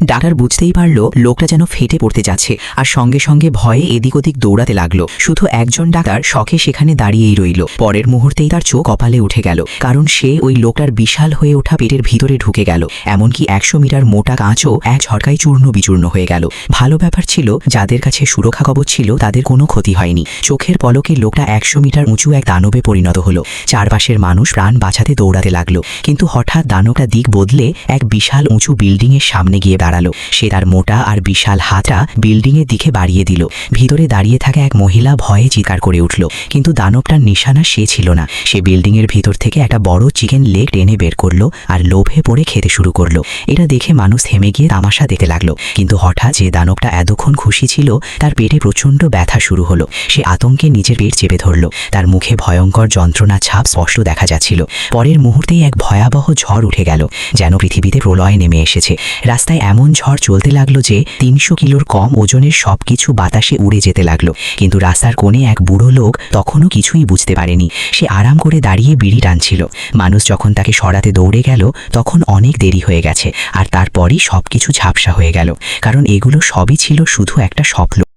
Doctor বুঝতেই পারল লোকটা যেন ফেটে পড়তে যাচ্ছে, আর সঙ্গে সঙ্গে ভয়ে এদিক ওদিক দৌড়াতে লাগলো। শুধু একজন ডাক্তার শখে সেখানে দাঁড়িয়েই রইল। পরের মুহূর্তেই তার চোখ কপালে উঠে গেল, কারণ সে ওই লোকটার বিশাল হয়ে ওঠা পেটের ভিতরে ঢুকে গেল। এমনকি 100 মিটার মোটা কাঁচও এক ঝটকায় চূর্ণ বিচূর্ণ হয়ে গেল। ভালো ব্যাপার ছিল, যাদের কাছে সুরক্ষা কবচ ছিল তাদের কোনো ক্ষতি হয়নি। চোখের পলকে লোকটা 100 মিটার উঁচু এক দানবে পরিণত হলো। চারপাশের মানুষ প্রাণ বাঁচাতে দৌড়াতে লাগলো, কিন্তু হঠাৎ দানবটা দিক বদলে এক বিশাল উঁচু বিল্ডিংয়ের সামনে গিয়ে দাঁড়ালো। সে তার মোটা আর বিশাল হাতটা বিল্ডিংয়ের দিকে বাড়িয়ে দিল। ভিতরে দাঁড়িয়ে থাকা এক মহিলা ভয়ে চিৎকার করে উঠল, কিন্তু দানবটার নিশানা সে ছিল না। সে বিল্ডিংয়ের ভিতর থেকে একটা বড় চিকেন লেগ টেনে বের করলো আর লোভে পড়ে খেতে শুরু করলো। এটা দেখে মানুষ থেমে গিয়ে তামাশা দেখতে লাগলো, কিন্তু হঠাৎ যে দানবটা এতক্ষণ খুশি ছিল তার পেটে প্রচণ্ড ব্যথা শুরু হলো। সে আতঙ্কে নিজের পেট চেপে ধরল। তার মুখে ভয়ঙ্কর যন্ত্রণা ছাপ স্পষ্ট দেখা যাচ্ছিল। পরের মুহূর্তেই এক ভয়াবহ ঝড় উঠে গেল, যেন পৃথিবীতে প্রলয় নেমে এসেছে। রাস্তায় এমন ঝড় চলতে লাগলো যে 300 কিলোর কম ওজনের সবকিছু বাতাসে উড়ে যেতে লাগলো। কিন্তু রাস্তার কোণে এক বুড়ো লোক তখনও কিছুই বুঝতে পারেনি। সে আরাম করে দাঁড়িয়ে বিড়ি টানছিল। মানুষ যখন তাকে সরাতে দৌড়ে গেল তখন অনেক দেরি হয়ে গেছে, আর তারপরই সবকিছু ঝাপসা হয়ে গেল, কারণ এগুলো সবই ছিল শুধু একটা স্বপ্ন।